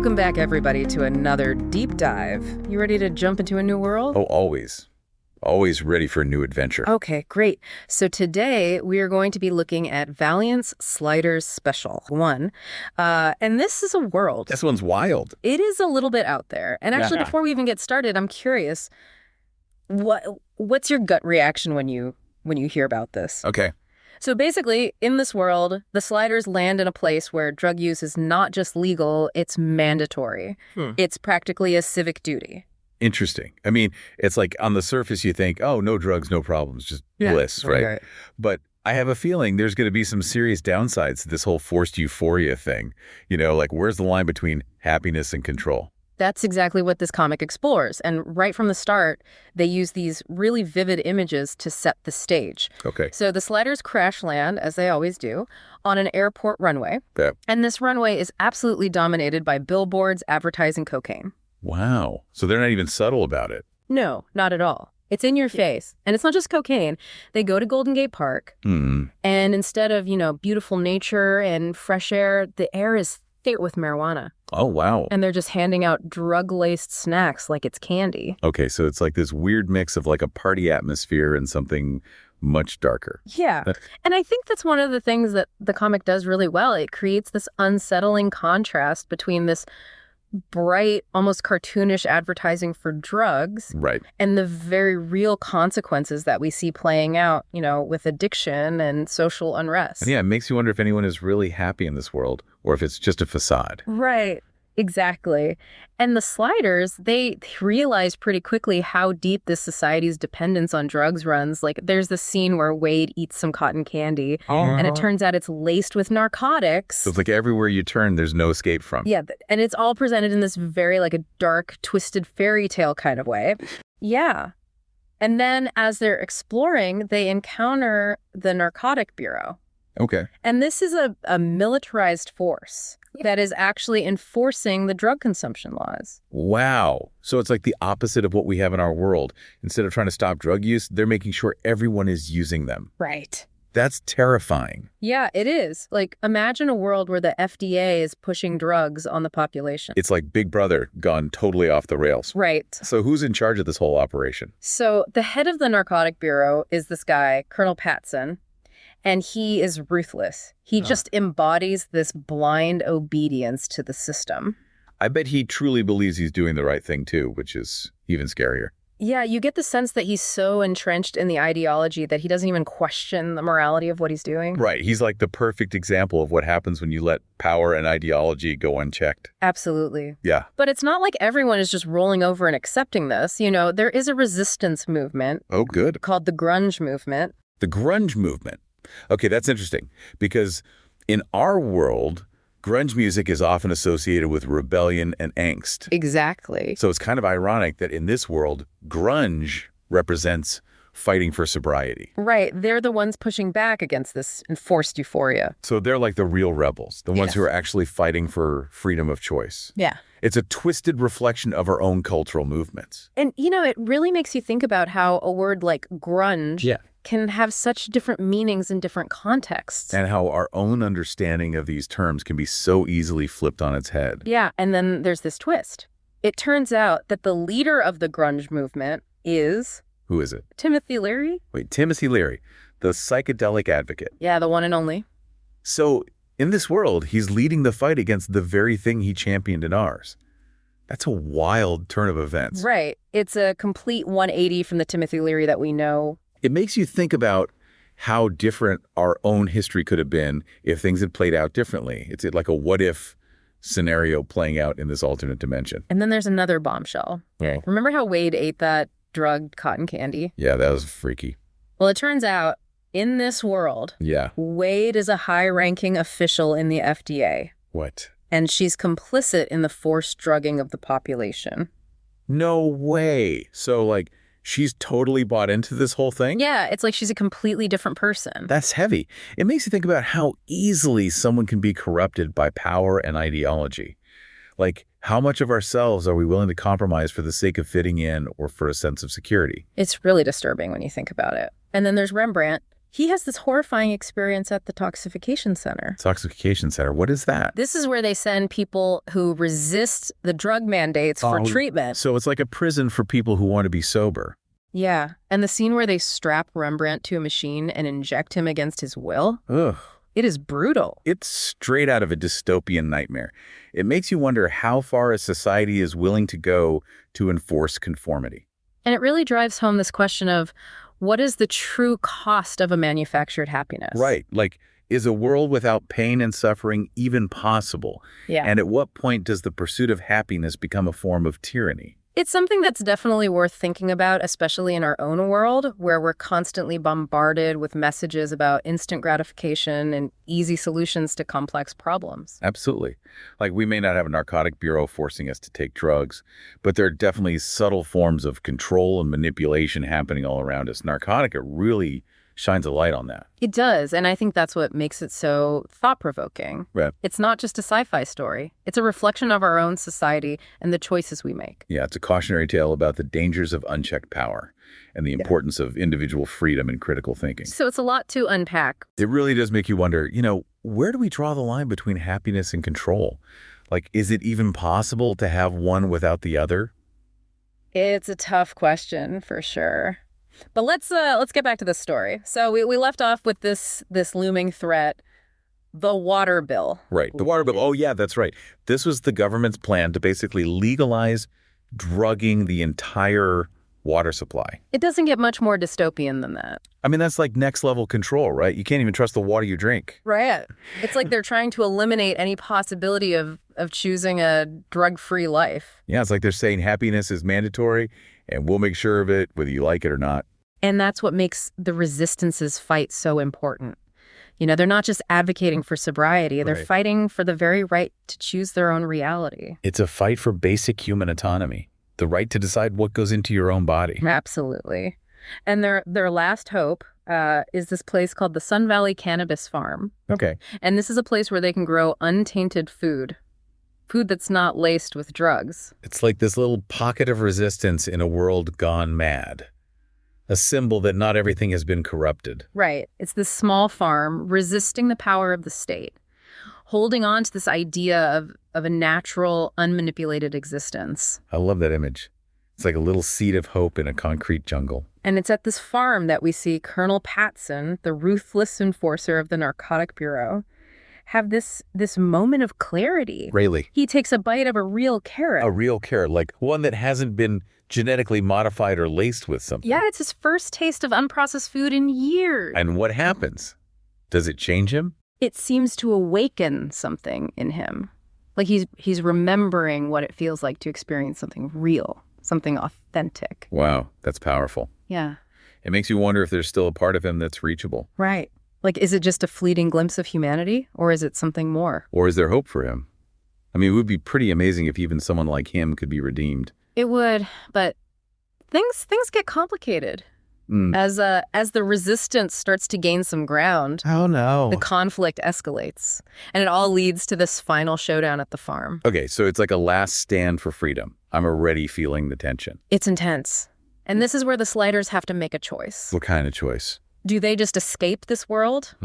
Welcome back, everybody, to another deep dive. You ready to jump into a new world? Oh, always. Always ready for a new adventure. Okay, great. So today we are going to be looking at Valiant's Sliders Special 1. And this is a world. This one's wild. It is a little bit out there. And actually, before we even get started, I'm curious, what's your gut reaction when you hear about this? Okay. So basically, in this world, the Sliders land in a place where drug use is not just legal, it's mandatory. It's practically a civic duty. Interesting. I mean, it's like on the surface you think, oh, no drugs, no problems, just bliss, right? But I have a feeling there's going to be some serious downsides to this whole forced euphoria thing. You know, like where's the line between happiness and control? That's exactly what this comic explores. And right from the start, they use these really vivid images to set the stage. Okay. So the Sliders crash land, as they always do, on an airport runway. Yeah. And this runway is absolutely dominated by billboards advertising cocaine. Wow. So they're not even subtle about it. No, not at all. It's in your face. And it's not just cocaine. They go to Golden Gate Park. And instead of, beautiful nature and fresh air, the air is thick with marijuana. Oh, wow. And they're just handing out drug-laced snacks like it's candy. Okay, so it's like this weird mix of like a party atmosphere and something much darker. Yeah. And I think that's one of the things that the comic does really well. It creates this unsettling contrast between this bright, almost cartoonish advertising for drugs, right, and the very real consequences that we see playing out, with addiction and social unrest. And yeah, it makes you wonder if anyone is really happy in this world or if it's just a facade. Right. Exactly. And the Sliders, they realize pretty quickly how deep this society's dependence on drugs runs. Like, there's this scene where Wade eats some cotton candy, and it turns out it's laced with narcotics. So it's like everywhere you turn, there's no escape from. Yeah, and it's all presented in this very, a dark, twisted fairy tale kind of way. Yeah. And then as they're exploring, they encounter the Narcotic Bureau. Okay. And this is a militarized force that is actually enforcing the drug consumption laws. Wow. So it's like the opposite of what we have in our world. Instead of trying to stop drug use, they're making sure everyone is using them. Right. That's terrifying. Yeah, it is. Imagine a world where the FDA is pushing drugs on the population. It's like Big Brother gone totally off the rails. Right. So who's in charge of this whole operation? So the head of the Narcotic Bureau is this guy, Colonel Patson. And he is ruthless. He just embodies this blind obedience to the system. I bet he truly believes he's doing the right thing, too, which is even scarier. Yeah, you get the sense that he's so entrenched in the ideology that he doesn't even question the morality of what he's doing. Right. He's like the perfect example of what happens when you let power and ideology go unchecked. Absolutely. Yeah. But it's not like everyone is just rolling over and accepting this. There is a resistance movement. Oh, good. Called the grunge movement. The grunge movement. Okay, that's interesting because in our world, grunge music is often associated with rebellion and angst. Exactly. So it's kind of ironic that in this world, grunge represents fighting for sobriety. Right. They're the ones pushing back against this enforced euphoria. So they're like the real rebels, the ones who are actually fighting for freedom of choice. Yeah. It's a twisted reflection of our own cultural movements. And, it really makes you think about how a word like grunge can have such different meanings in different contexts. And how our own understanding of these terms can be so easily flipped on its head. Yeah, and then there's this twist. It turns out that the leader of the grunge movement is... Who is it? Timothy Leary. Wait, Timothy Leary, the psychedelic advocate. Yeah, the one and only. So in this world, he's leading the fight against the very thing he championed in ours. That's a wild turn of events. Right. It's a complete 180 from the Timothy Leary that we know. It makes you think about how different our own history could have been if things had played out differently. It's like a what-if scenario playing out in this alternate dimension. And then there's another bombshell. Yeah. Remember how Wade ate that drugged cotton candy? Yeah, that was freaky. Well, it turns out in this world, Wade is a high-ranking official in the FDA. What? And she's complicit in the forced drugging of the population. No way. So, she's totally bought into this whole thing? Yeah, it's like she's a completely different person. That's heavy. It makes you think about how easily someone can be corrupted by power and ideology. How much of ourselves are we willing to compromise for the sake of fitting in or for a sense of security? It's really disturbing when you think about it. And then there's Rembrandt. He has this horrifying experience at the Toxification Center. Toxification Center, what is that? This is where they send people who resist the drug mandates for treatment. So it's like a prison for people who want to be sober. Yeah, and the scene where they strap Rembrandt to a machine and inject him against his will, Ugh. it is brutal. It's straight out of a dystopian nightmare. It makes you wonder how far a society is willing to go to enforce conformity. And it really drives home this question of, what is the true cost of a manufactured happiness? Right. Like, is a world without pain and suffering even possible? Yeah. And at what point does the pursuit of happiness become a form of tyranny? It's something that's definitely worth thinking about, especially in our own world, where we're constantly bombarded with messages about instant gratification and easy solutions to complex problems. Absolutely. Like, we may not have a narcotic bureau forcing us to take drugs, but there are definitely subtle forms of control and manipulation happening all around us. Narcotica really shines a light on that. It does, and I think that's what makes it so thought-provoking. Right. It's not just a sci-fi story. It's a reflection of our own society and the choices we make. Yeah, it's a cautionary tale about the dangers of unchecked power and the importance of individual freedom and critical thinking. So it's a lot to unpack. It really does make you wonder, where do we draw the line between happiness and control? Like, is it even possible to have one without the other? It's a tough question, for sure. But let's get back to this story. So we left off with this looming threat, the water bill. Right, the water bill. Oh, yeah, that's right. This was the government's plan to basically legalize drugging the entire water supply. It doesn't get much more dystopian than that. I mean, that's like next level control, right? You can't even trust the water you drink. Right. It's like they're trying to eliminate any possibility of choosing a drug-free life. Yeah, it's like they're saying happiness is mandatory, and we'll make sure of it, whether you like it or not. And that's what makes the resistance's fight so important. They're not just advocating for sobriety. They're fighting for the very right to choose their own reality. It's a fight for basic human autonomy, the right to decide what goes into your own body. Absolutely. And their last hope is this place called the Sun Valley Cannabis Farm. Okay. And this is a place where they can grow untainted food that's not laced with drugs. It's like this little pocket of resistance in a world gone mad. A symbol that not everything has been corrupted. Right. It's this small farm resisting the power of the state, holding on to this idea of a natural, unmanipulated existence. I love that image. It's like a little seed of hope in a concrete jungle. And it's at this farm that we see Colonel Patson, the ruthless enforcer of the Narcotic Bureau, have this moment of clarity. Really? He takes a bite of a real carrot. A real carrot, like one that hasn't been genetically modified or laced with something. Yeah, it's his first taste of unprocessed food in years. And what happens? Does it change him? It seems to awaken something in him. Like he's remembering what it feels like to experience something real, something authentic. Wow, that's powerful. Yeah. It makes you wonder if there's still a part of him that's reachable. Right. Like, is it just a fleeting glimpse of humanity, or is it something more? Or is there hope for him? I mean, it would be pretty amazing if even someone like him could be redeemed. It would, but things get complicated. As the resistance starts to gain some ground. Oh, no. The conflict escalates, and it all leads to this final showdown at the farm. Okay, so it's like a last stand for freedom. I'm already feeling the tension. It's intense. And this is where the Sliders have to make a choice. What kind of choice? Do they just escape this world?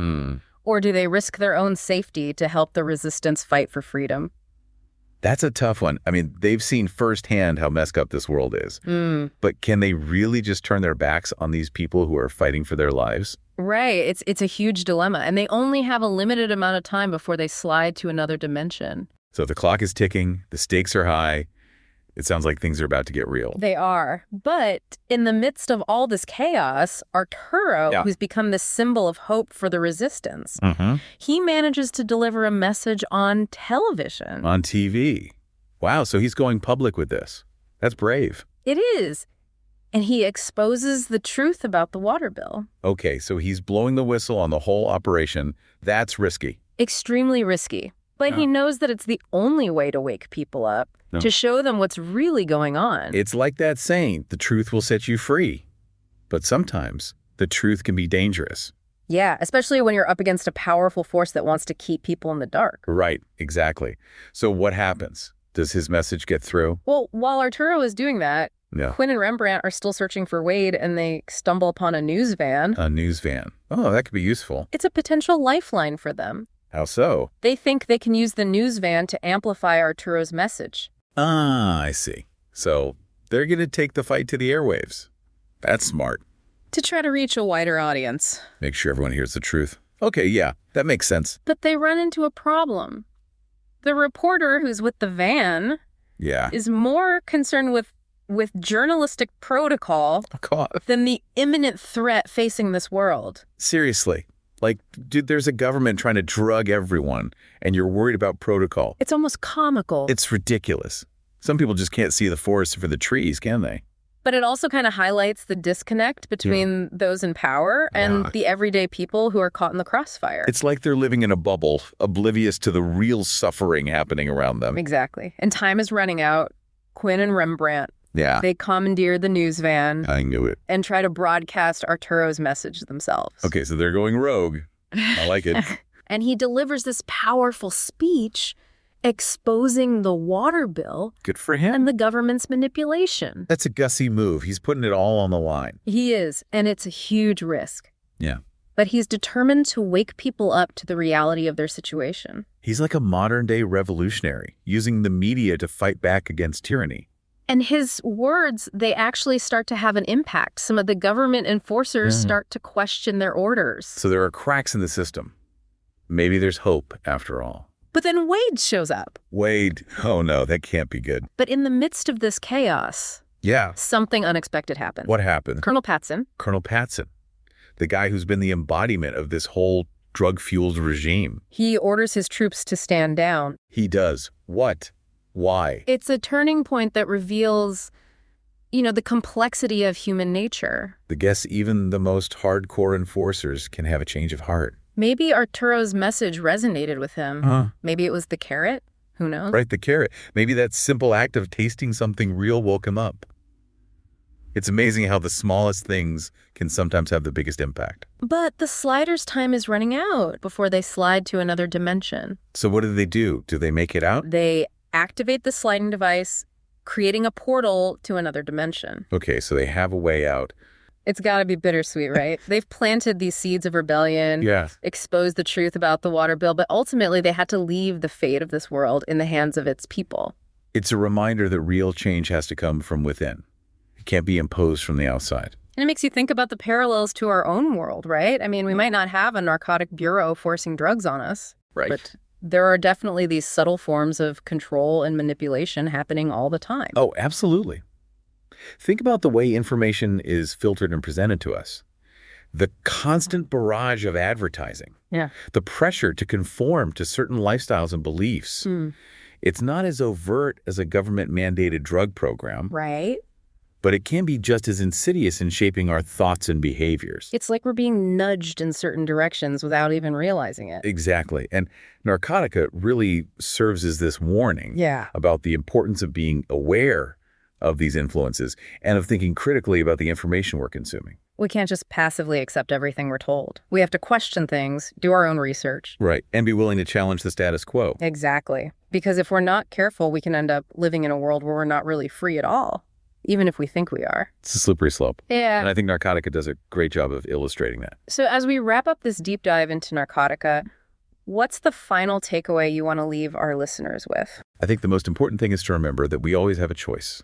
Or do they risk their own safety to help the resistance fight for freedom? That's a tough one. I mean, they've seen firsthand how messed up this world is. But can they really just turn their backs on these people who are fighting for their lives? Right. It's a huge dilemma. And they only have a limited amount of time before they slide to another dimension. So the clock is ticking. The stakes are high. It sounds like things are about to get real. They are. But in the midst of all this chaos, Arturo, who's become this symbol of hope for the resistance, he manages to deliver a message on television. On TV. Wow, so he's going public with this. That's brave. It is. And he exposes the truth about the water bill. Okay, so he's blowing the whistle on the whole operation. That's risky. Extremely risky. But he knows that it's the only way to wake people up, to show them what's really going on. It's like that saying, the truth will set you free. But sometimes the truth can be dangerous. Yeah, especially when you're up against a powerful force that wants to keep people in the dark. Right, exactly. So what happens? Does his message get through? Well, while Arturo is doing that, Yeah. Quinn and Rembrandt are still searching for Wade, and they stumble upon a news van. A news van. Oh, that could be useful. It's a potential lifeline for them. How so? They think they can use the news van to amplify Arturo's message. Ah, I see. So they're going to take the fight to the airwaves. That's smart. To try to reach a wider audience. Make sure everyone hears the truth. Okay, yeah, that makes sense. But they run into a problem. The reporter who's with the van is more concerned with journalistic protocol than the imminent threat facing this world. Seriously. Like, dude, there's a government trying to drug everyone, and you're worried about protocol. It's almost comical. It's ridiculous. Some people just can't see the forest for the trees, can they? But it also kind of highlights the disconnect between those in power and the everyday people who are caught in the crossfire. It's like they're living in a bubble, oblivious to the real suffering happening around them. Exactly. And time is running out. Quinn and Rembrandt, they commandeer the news van. I knew it. And try to broadcast Arturo's message themselves. Okay, so they're going rogue. I like it. And he delivers this powerful speech exposing the water bill. Good for him. And the government's manipulation. That's a gutsy move. He's putting it all on the line. He is, and it's a huge risk. Yeah. But he's determined to wake people up to the reality of their situation. He's like a modern-day revolutionary, using the media to fight back against tyranny. And his words, they actually start to have an impact. Some of the government enforcers start to question their orders. So there are cracks in the system. Maybe there's hope, after all. But then Wade shows up. Wade? Oh no, that can't be good. But in the midst of this chaos, something unexpected happened. What happened? Colonel Patson. Colonel Patson, the guy who's been the embodiment of this whole drug-fueled regime. He orders his troops to stand down. He does. What? Why? It's a turning point that reveals, the complexity of human nature. I guess even the most hardcore enforcers can have a change of heart. Maybe Arturo's message resonated with him. Maybe it was the carrot. Who knows? Right, the carrot. Maybe that simple act of tasting something real woke him up. It's amazing how the smallest things can sometimes have the biggest impact. But the slider's time is running out before they slide to another dimension. So what do? Do they make it out? They activate the sliding device, creating a portal to another dimension. Okay, so they have a way out. It's got to be bittersweet, right? They've planted these seeds of rebellion, exposed the truth about the water bill, but ultimately they had to leave the fate of this world in the hands of its people. It's a reminder that real change has to come from within. It can't be imposed from the outside. And it makes you think about the parallels to our own world, right? I mean, we might not have a narcotic bureau forcing drugs on us. Right. But there are definitely these subtle forms of control and manipulation happening all the time. Oh, absolutely. Think about the way information is filtered and presented to us. The constant barrage of advertising. The pressure to conform to certain lifestyles and beliefs. It's not as overt as a government-mandated drug program. Right. But it can be just as insidious in shaping our thoughts and behaviors. It's like we're being nudged in certain directions without even realizing it. Exactly. And Narcotica really serves as this warning about the importance of being aware of these influences and of thinking critically about the information we're consuming. We can't just passively accept everything we're told. We have to question things, do our own research. Right. And be willing to challenge the status quo. Exactly. Because if we're not careful, we can end up living in a world where we're not really free at all, even if we think we are. It's a slippery slope. Yeah. And I think Narcotica does a great job of illustrating that. So as we wrap up this deep dive into Narcotica, what's the final takeaway you want to leave our listeners with? I think the most important thing is to remember that we always have a choice.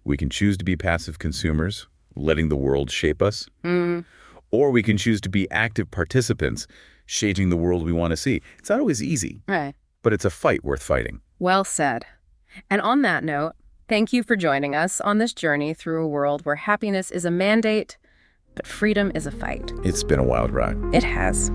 We can choose to be passive consumers, letting the world shape us, or we can choose to be active participants, shaping the world we want to see. It's not always easy, but it's a fight worth fighting. Well said. And on that note, thank you for joining us on this journey through a world where happiness is a mandate, but freedom is a fight. It's been a wild ride. It has.